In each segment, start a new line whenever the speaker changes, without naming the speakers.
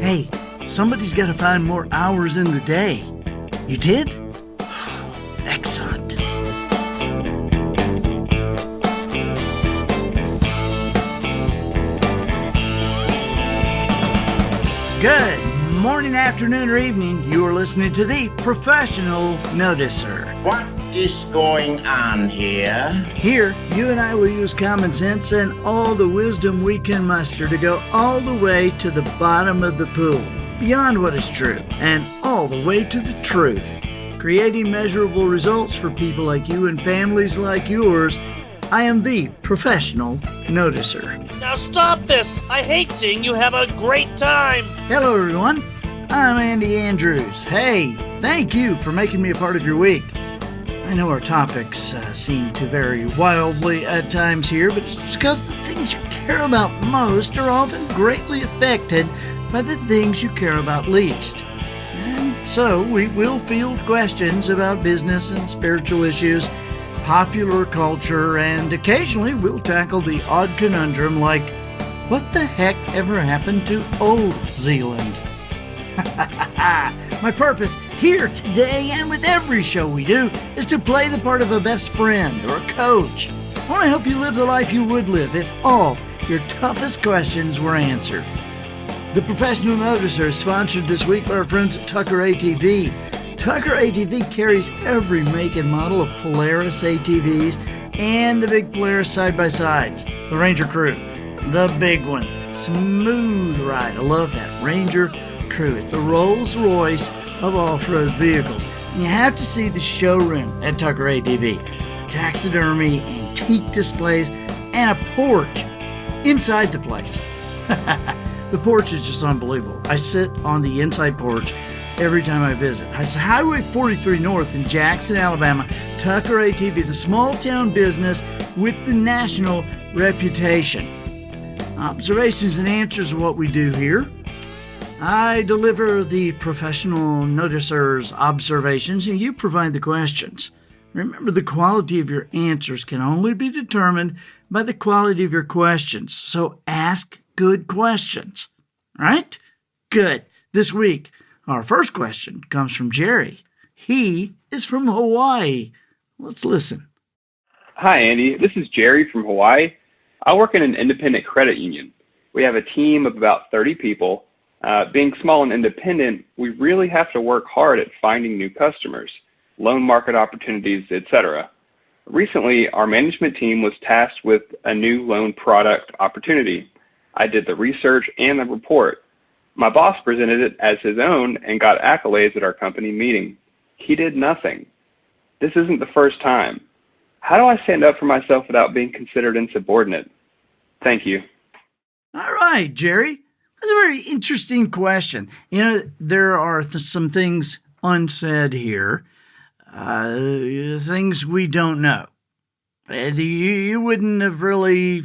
Hey, somebody's got to find more hours in the day. You did? Excellent. Good morning, afternoon, or evening. You are listening to the Professional Noticer.
What is going on here?
Here, you and I will use common sense and all the wisdom we can muster to go all the way to the bottom of the pool, beyond what is true, and all the way to the truth, creating measurable results for people like you and families like yours. I am the Professional Noticer.
Now stop this! I hate seeing you have a great time!
Hello, everyone. I'm Andy Andrews. Hey, thank you for making me a part of your week. I know our topics seem to vary wildly at times here, but it's because the things you care about most are often greatly affected by the things you care about least. And so we will field questions about business and spiritual issues, popular culture, and occasionally we'll tackle the odd conundrum like, what the heck ever happened to Old Zealand? My purpose here today and with every show we do is to play the part of a best friend or a coach. I want to help you live the life you would live if all your toughest questions were answered. The Professional Noticer is sponsored this week by our friends at Tucker ATV. Tucker ATV carries every make and model of Polaris ATVs and the big Polaris side-by-sides. The Ranger Crew, the big one. Smooth ride. I love that. Ranger Crew. It's the Rolls Royce of off-road vehicles. And you have to see the showroom at Tucker ATV. Taxidermy, antique displays, and a porch inside the place. The porch is just unbelievable. I sit on the inside porch every time I visit. It's Highway 43 North in Jackson, Alabama. Tucker ATV, the small town business with the national reputation. Observations and answers are what we do here. I deliver the Professional Noticer's observations and you provide the questions. Remember, the quality of your answers can only be determined by the quality of your questions. So ask good questions. Right? Good. This week, our first question comes from Jerry. He is from Hawaii. Let's listen.
Hi, Andy. This is Jerry from Hawaii. I work in an independent credit union. We have a team of about 30 people. Being small and independent, we really have to work hard at finding new customers, loan market opportunities, etc. Recently, our management team was tasked with a new loan product opportunity. I did the research and the report. My boss presented it as his own and got accolades at our company meeting. He did nothing. This isn't the first time. How do I stand up for myself without being considered insubordinate? Thank you.
All right, Jerry. That's a very interesting question. You know, there are some things unsaid here, things we don't know. You wouldn't have really,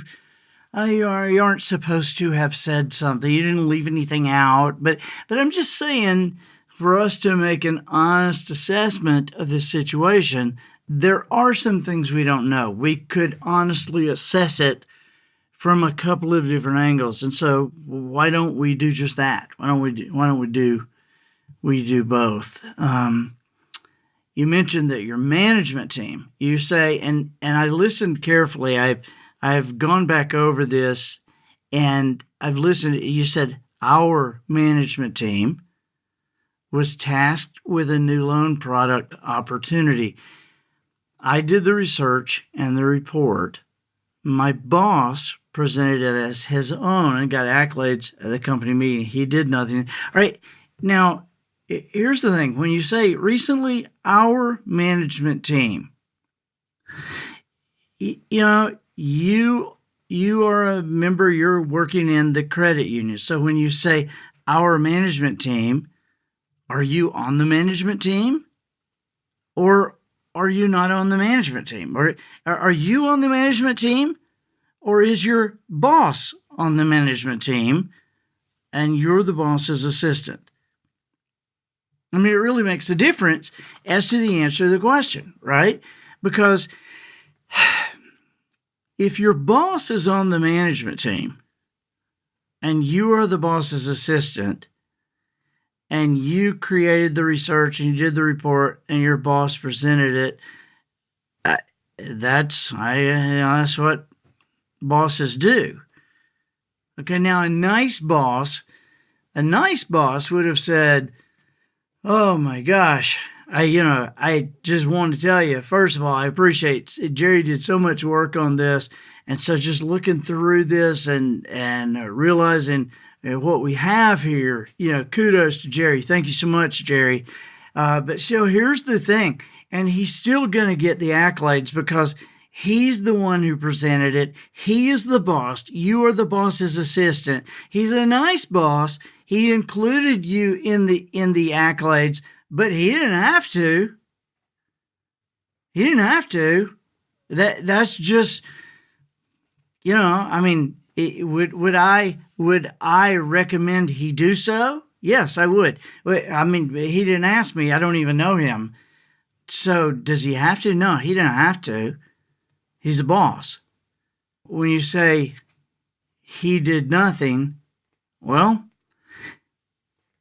you aren't supposed to have said something. You didn't leave anything out. But I'm just saying, for us to make an honest assessment of this situation, there are some things we don't know. We could honestly assess it from a couple of different angles. And so why don't we do just that? Why don't we do both? You mentioned that your management team, you say, and I listened carefully. I've gone back over this and I've listened. You said our management team was tasked with a new loan product opportunity. I did the research and the report. My boss presented it as his own and got accolades at the company meeting. He did nothing. All right. Now, here's the thing. When you say recently, our management team, you are a member, you're working in the credit union. So when you say our management team, are you on the management team? Or are you not on the management team? Or are you on the management team? Or is your boss on the management team and you're the boss's assistant? I mean, it really makes a difference as to the answer to the question, right? Because if your boss is on the management team and you are the boss's assistant, and you created the research and you did the report and your boss presented it, that's what bosses do. Okay, now a nice boss would have said, "Oh my gosh, I just wanted to tell you, first of all, I appreciate Jerry did so much work on this, and so just looking through this and realizing what we have here, kudos to Jerry. Thank you so much, Jerry." But so here's the thing, and he's still going to get the accolades because he's the one who presented it. He is the boss. You are the boss's assistant. He's a nice boss. He included you in the accolades, but he didn't have to. He didn't have to. That's just, would I recommend he do so? Yes, I would. I mean, he didn't ask me. I don't even know him. So does he have to? No, he didn't have to. He's a boss. When you say he did nothing, well,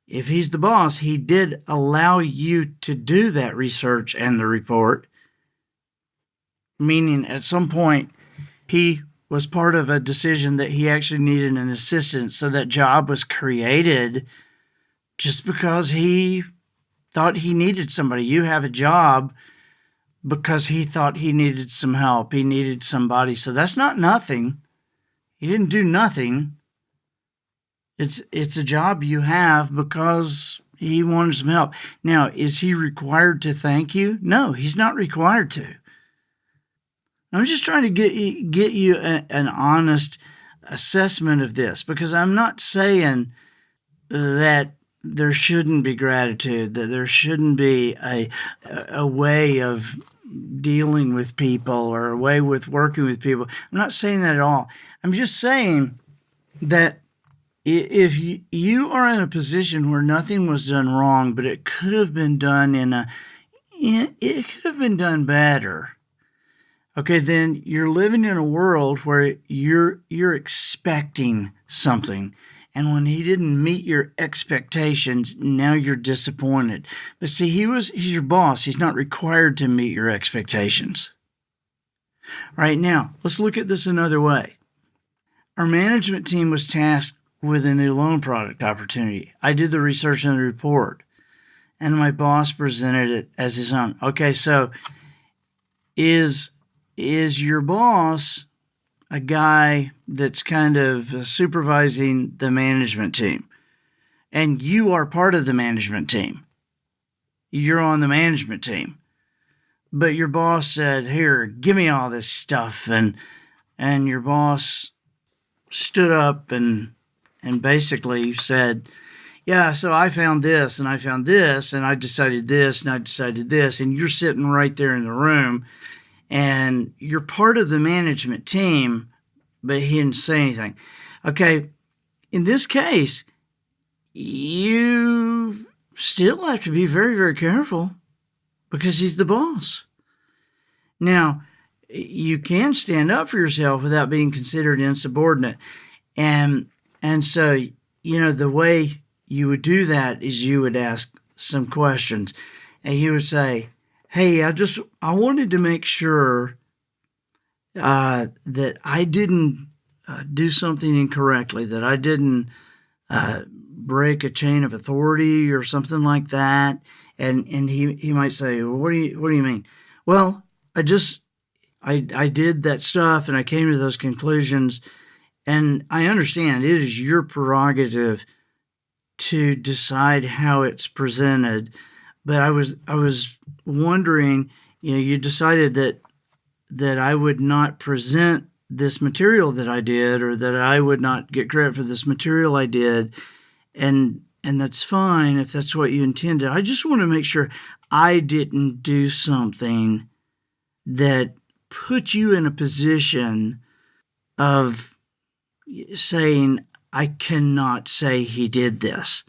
if he's the boss, he did allow you to do that research and the report, meaning at some point he was part of a decision that he actually needed an assistant, so that job was created just because he thought he needed somebody. You have a job because he thought he needed some help. He needed somebody. So that's not nothing. He didn't do nothing. It's a job you have because he wanted some help. Now, is he required to thank you? No, he's not required to. I'm just trying to get you an honest assessment of this, because I'm not saying that there shouldn't be gratitude, that there shouldn't be a way of dealing with people or a way with working with people. I'm not saying that at all. I'm just saying that if you are in a position where nothing was done wrong, but it could have been done it could have been done better. Okay, then you're living in a world where you're expecting something. And when he didn't meet your expectations, now you're disappointed. But see, he's your boss. He's not required to meet your expectations. All right, now, let's look at this another way. Our management team was tasked with a new loan product opportunity. I did the research and the report, and my boss presented it as his own. Okay, so is your boss a guy that's kind of supervising the management team, and you are part of the management team? You're on the management team, but your boss said, "Here, give me all this stuff," and your boss stood up and basically said, "Yeah, so I found this, and I found this, and I decided this, and I decided this," and you're sitting right there in the room, and you're part of the management team, but he didn't say anything. Okay, in this case, you still have to be very, very careful because he's the boss. Now, you can stand up for yourself without being considered insubordinate. And so, the way you would do that is you would ask some questions, and you would say, "Hey, I wanted to make sure that I didn't do something incorrectly, that I didn't break a chain of authority or something like that." And he might say, "Well, what do you mean?" "Well, I did that stuff and I came to those conclusions, and I understand it is your prerogative to decide how it's presented. But I was wondering, you decided that I would not present this material that I did, or that I would not get credit for this material I did, and that's fine if that's what you intended. I just want to make sure I didn't do something that put you in a position of saying, I cannot say he did this.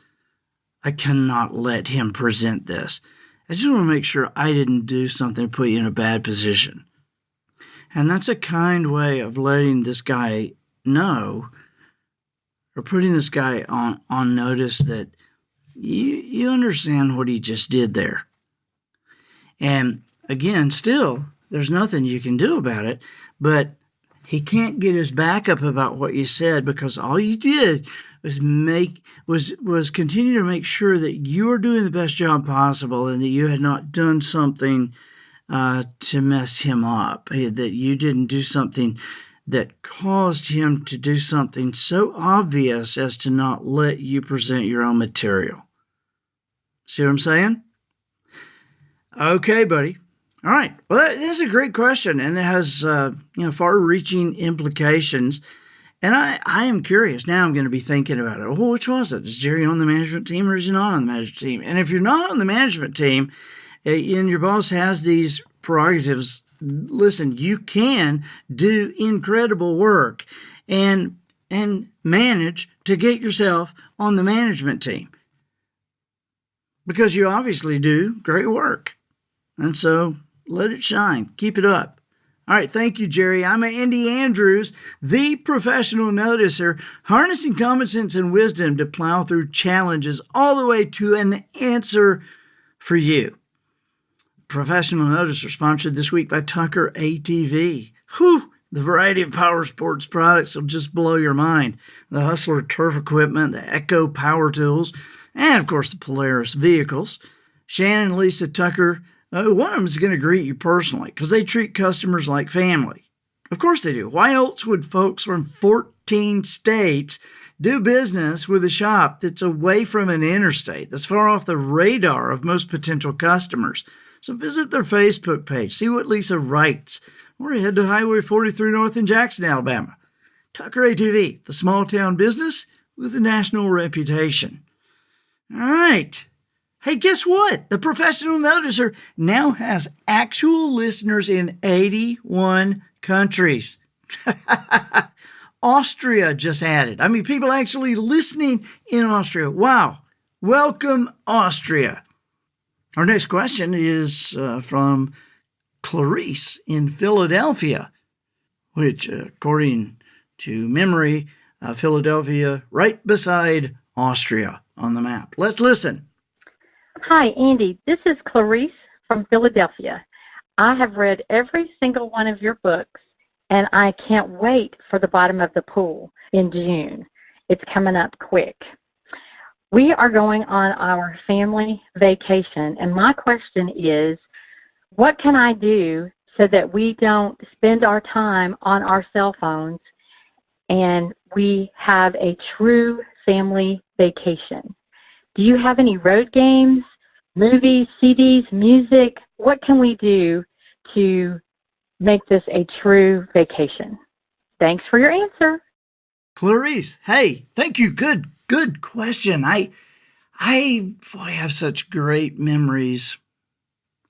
I cannot let him present this. I just want to make sure I didn't do something to put you in a bad position." And that's a kind way of letting this guy know, or putting this guy on notice that you understand what he just did there. And again, still, there's nothing you can do about it, but he can't get his back up about what you said because all you did was continue to make sure that you are doing the best job possible and that you had not done something to mess him up, that you didn't do something that caused him to do something so obvious as to not let you present your own material. See what I'm saying? Okay, buddy. All right. Well, that is a great question, and it has far-reaching implications. And I am curious. Now I'm going to be thinking about it. Well, which was it? Is Jerry on the management team or is he not on the management team? And if you're not on the management team and your boss has these prerogatives, listen, you can do incredible work and manage to get yourself on the management team because you obviously do great work. And so let it shine. Keep it up. All right, thank you, Jerry. I'm Andy Andrews, the professional noticer, harnessing common sense and wisdom to plow through challenges all the way to an answer for you. Professional Noticer sponsored this week by Tucker ATV. Whew, the variety of power sports products will just blow your mind. The Hustler turf equipment, the Echo power tools, and of course the Polaris vehicles. Shannon and Lisa Tucker, one of them is going to greet you personally because they treat customers like family. Of course they do. Why else would folks from 14 states do business with a shop that's away from an interstate, that's far off the radar of most potential customers? So visit their Facebook page, see what Lisa writes, or head to Highway 43 North in Jackson, Alabama. Tucker ATV, the small town business with a national reputation. All right. Hey, guess what? The Professional Noticer now has actual listeners in 81 countries. Austria just added. I mean, people actually listening in Austria. Wow. Welcome, Austria. Our next question is from Clarice in Philadelphia, which, according to memory, Philadelphia right beside Austria on the map. Let's listen.
Hi, Andy. This is Clarice from Philadelphia. I have read every single one of your books, and I can't wait for The Bottom of the Pool in June. It's coming up quick. We are going on our family vacation, and my question is, what can I do so that we don't spend our time on our cell phones and we have a true family vacation? Do you have any road games, movies, CDs, music? What can we do to make this a true vacation? Thanks for your answer.
Clarice, hey, thank you. Good question. I have such great memories.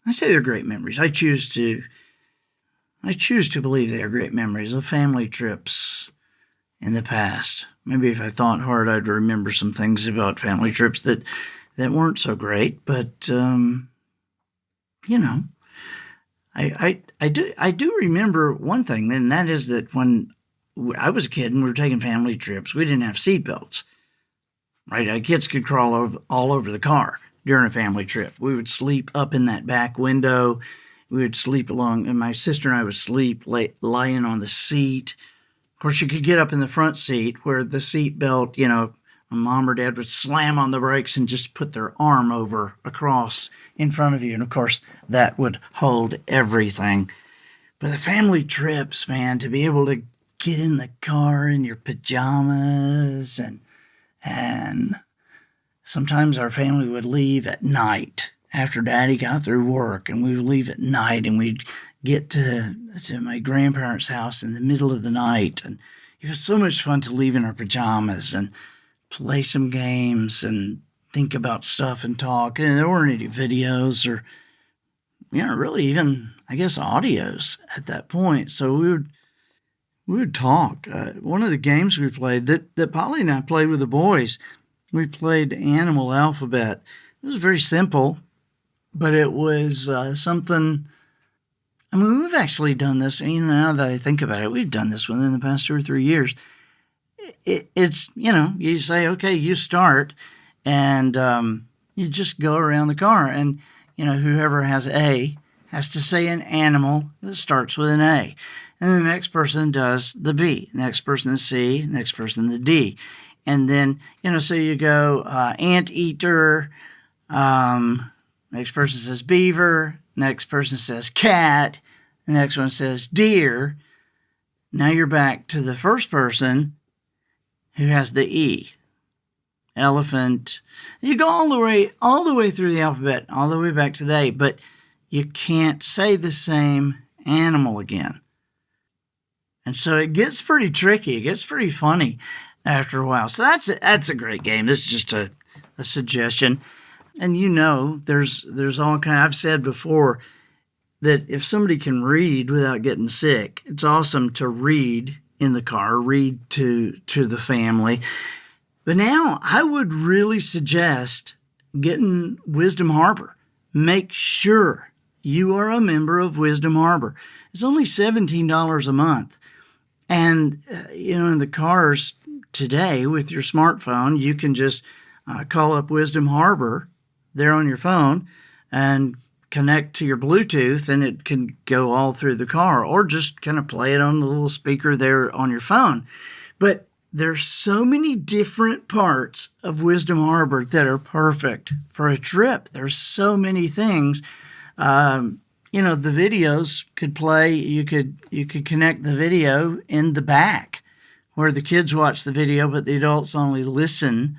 I say they're great memories. I choose to believe they are great memories of family trips in the past. Maybe if I thought hard, I'd remember some things about family trips that weren't so great. But I do remember one thing, and that is that when I was a kid and we were taking family trips, we didn't have seatbelts. Right, our kids could crawl all over the car during a family trip. We would sleep up in that back window. We would sleep along, and my sister and I would sleep lying on the seat. Of course, you could get up in the front seat where the seat belt, my mom or dad would slam on the brakes and just put their arm over across in front of you. And of course, that would hold everything. But the family trips, man, to be able to get in the car in your pajamas and sometimes our family would leave at night after Daddy got through work, and we would leave at night, and we'd get to my grandparents' house in the middle of the night. And it was so much fun to leave in our pajamas and play some games and think about stuff and talk. And there weren't any videos or, really even, I guess, audios at that point. So we would talk. One of the games we played that Polly and I played with the boys, we played Animal Alphabet. It was very simple, but it was something. I mean, we've actually done this. Now that I think about it, we've done this within the past 2 or 3 years. It's you say, okay, you start, and you just go around the car, and whoever has A has to say an animal that starts with an A, and the next person does the B, the next person the C, the next person the D, and then so you go anteater. Next person says beaver. Next person says cat. The next one says deer. Now you're back to the first person who has the E. Elephant. You go all the way through the alphabet, all the way back to the A, but you can't say the same animal again. And so it gets pretty tricky. It gets pretty funny after a while. So that's a great game. This is just a suggestion. And there's all kind. I've said before that if somebody can read without getting sick, it's awesome to read in the car, read to the family. But now I would really suggest getting Wisdom Harbor. Make sure you are a member of Wisdom Harbor. It's only $17 a month. And, in the cars today with your smartphone, you can just call up Wisdom Harbor there on your phone and connect to your Bluetooth, and it can go all through the car, or just kind of play it on the little speaker there on your phone. But there's so many different parts of Wisdom Harbor that are perfect for a trip. There's so many things. The videos could play. You could connect the video in the back where the kids watch the video, but the adults only listen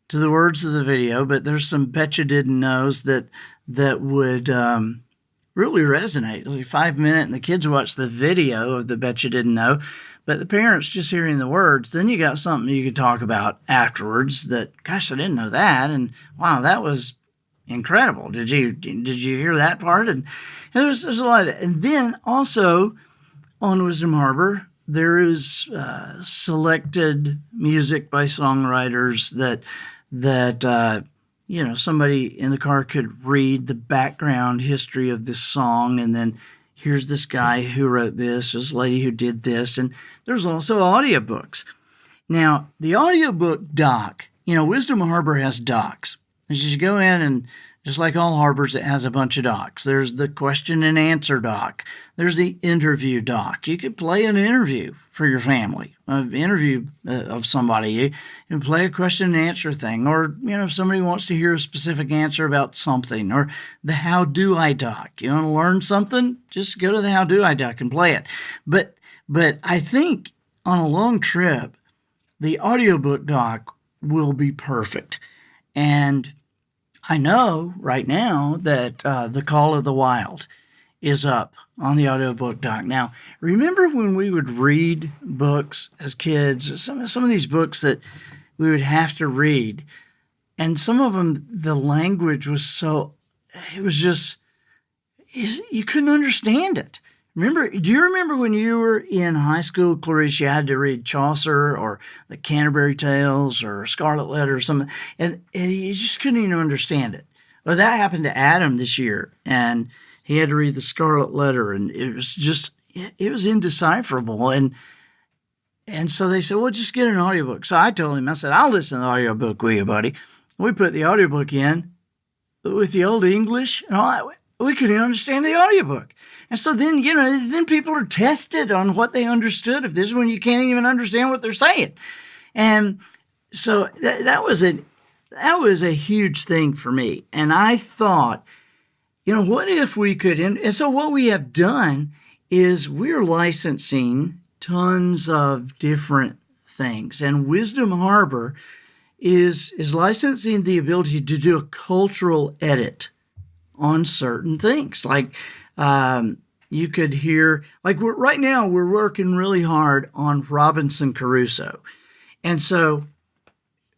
to the words of the video. But there's some betcha didn't knows that would really resonate. Only 5 minutes, and the kids watch the video of the betcha didn't know, but the parents just hearing the words. Then you got something you could talk about afterwards. That, gosh, I didn't know that, and wow, that was incredible. Did you hear that part? And there's a lot of that. And then also on Wisdom Harbor, there is selected music by songwriters that somebody in the car could read the background history of this song, and then here's this guy who wrote this lady who did this. And there's also audiobooks. Now, the audiobook doc, Wisdom Harbor has docs. As you go in, and just like all harbors, it has a bunch of docs. There's the question and answer doc. There's the interview doc. You could play an interview for your family, an interview of somebody. You can play a question and answer thing, or, if somebody wants to hear a specific answer about something, or the how do I doc. You want to learn something? Just go to the how do I doc and play it. But I think on a long trip, the audiobook doc will be perfect. And I know right now that The Call of the Wild is up on the audiobook doc. Now, remember when we would read books as kids, some of these books that we would have to read, and some of them, the language was you couldn't understand it. Do you remember when you were in high school, Clarice, you had to read Chaucer or the Canterbury Tales or Scarlet Letter or something, and you just couldn't even understand it? Well, that happened to Adam this year, and he had to read the Scarlet Letter, and it was indecipherable. And so they said, well, just get an audiobook. So I told him, I said, I'll listen to the audiobook with you, buddy. We put the audiobook in with the Old English and all that. We couldn't understand the audiobook. And so then, then people are tested on what they understood. If this is when you can't even understand what they're saying. And so that was a huge thing for me. And I thought, what if we could, and so what we have done is we're licensing tons of different things. And Wisdom Harbor is licensing the ability to do a cultural edit on certain things. Like you could hear, like right now we're working really hard on Robinson Crusoe. And so,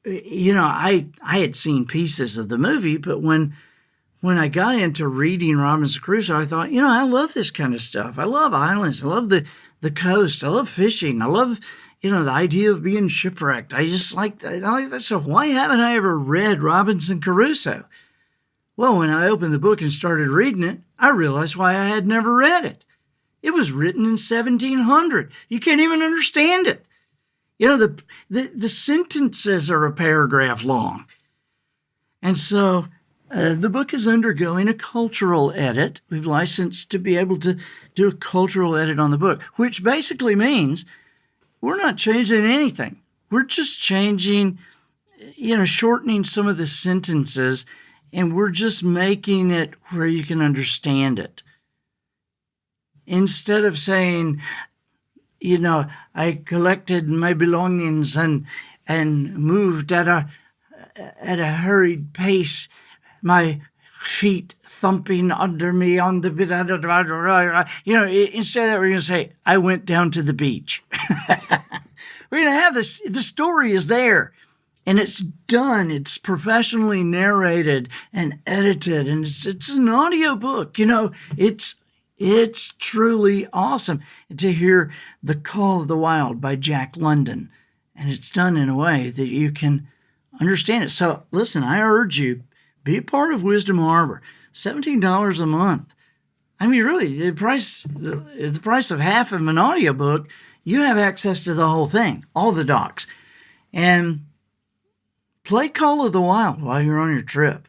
I had seen pieces of the movie, but when I got into reading Robinson Crusoe, I thought, I love this kind of stuff. I love islands. I love the coast. I love fishing. I love, the idea of being shipwrecked. I like that. So why haven't I ever read Robinson Crusoe? Well, when I opened the book and started reading it, I realized why I had never read it. It was written in 1700. You can't even understand it. The sentences are a paragraph long. And so the book is undergoing a cultural edit. We've licensed to be able to do a cultural edit on the book, which basically means we're not changing anything. We're just changing, shortening some of the sentences, and we're just making it where you can understand it. Instead of saying, I collected my belongings and moved at a hurried pace, my feet thumping under me on the bit. Instead of that, we're going to say, I went down to the beach. We're going to have this. The story is there, and it's done. It's professionally narrated and edited, and it's an audio book. It's truly awesome to hear The Call of the Wild by Jack London, and it's done in a way that you can understand it. So listen, I urge you, be a part of Wisdom Harbor. $17 a month. I mean, really, the price of half of an audiobook, you have access to the whole thing, all the docs. And play Call of the Wild while you're on your trip.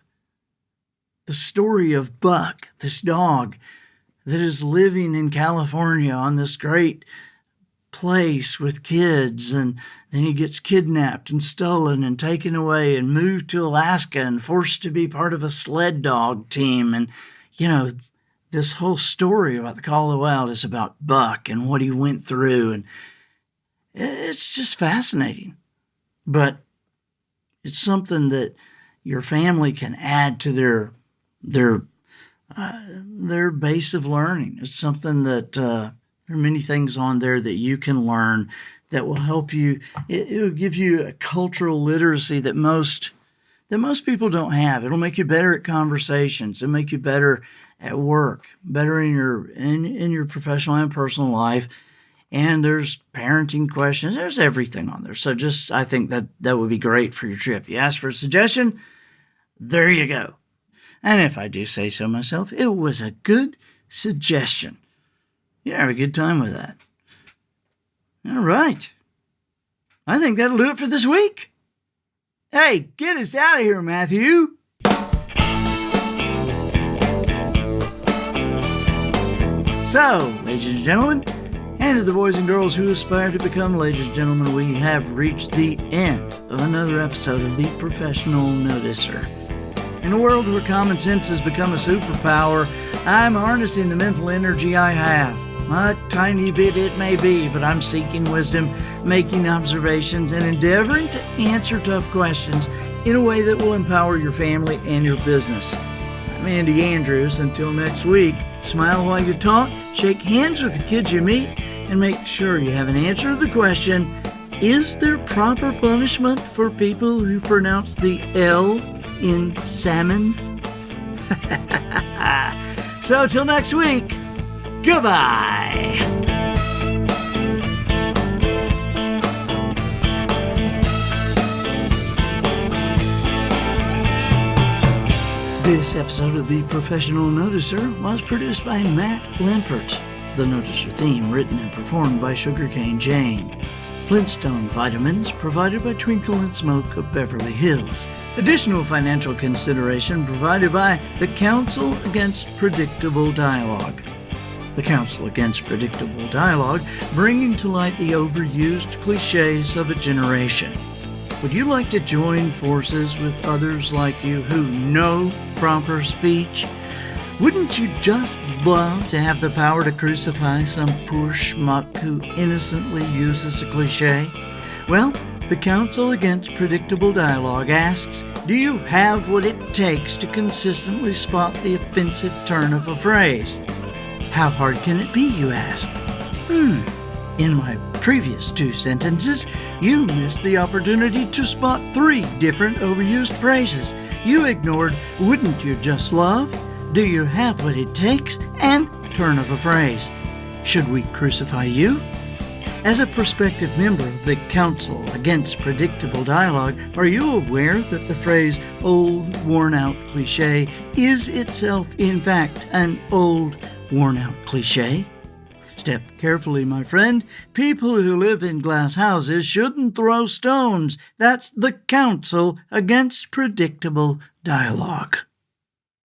The story of Buck, this dog that is living in California on this great place with kids, and then he gets kidnapped and stolen and taken away and moved to Alaska and forced to be part of a sled dog team. And, this whole story about the Call of the Wild is about Buck and what he went through, and it's just fascinating. But it's something that your family can add to their base of learning. It's something that there are many things on there that you can learn that will help you. It will give you a cultural literacy that most people don't have. It'll make you better at conversations. It'll make you better at work, better in your professional and personal life. And there's parenting questions. There's everything on there. So I think that would be great for your trip. You ask for a suggestion, there you go. And if I do say so myself, it was a good suggestion. You have a good time with that. All right. I think that'll do it for this week. Hey, get us out of here, Matthew. So, ladies and gentlemen, and to the boys and girls who aspire to become ladies and gentlemen, we have reached the end of another episode of The Professional Noticer. In a world where common sense has become a superpower, I'm harnessing the mental energy I have. A tiny bit it may be, but I'm seeking wisdom, making observations, and endeavoring to answer tough questions in a way that will empower your family and your business. I'm Andy Andrews. Until next week, smile while you talk, shake hands with the kids you meet, and make sure you have an answer to the question, is there proper punishment for people who pronounce the L in salmon? So till next week, goodbye. This episode of The Professional Noticer was produced by Matt Lempert. The Noticer theme written and performed by Sugarcane Jane. Flintstone vitamins provided by Twinkle and Smoke of Beverly Hills. Additional financial consideration provided by the Council Against Predictable Dialogue. The Council Against Predictable Dialogue, bringing to light the overused cliches of a generation. Would you like to join forces with others like you who know proper speech? Wouldn't you just love to have the power to crucify some poor schmuck who innocently uses a cliche? Well, the Council Against Predictable Dialogue asks, do you have what it takes to consistently spot the offensive turn of a phrase? How hard can it be, you ask? In my previous 2 sentences, you missed the opportunity to spot 3 different overused phrases. You ignored, wouldn't you just love? Do you have what it takes? And turn of a phrase. Should we crucify you? As a prospective member of the Council Against Predictable Dialogue, are you aware that the phrase old, worn-out cliché is itself, in fact, an old, worn-out cliché? Step carefully, my friend. People who live in glass houses shouldn't throw stones. That's the Council Against Predictable Dialogue.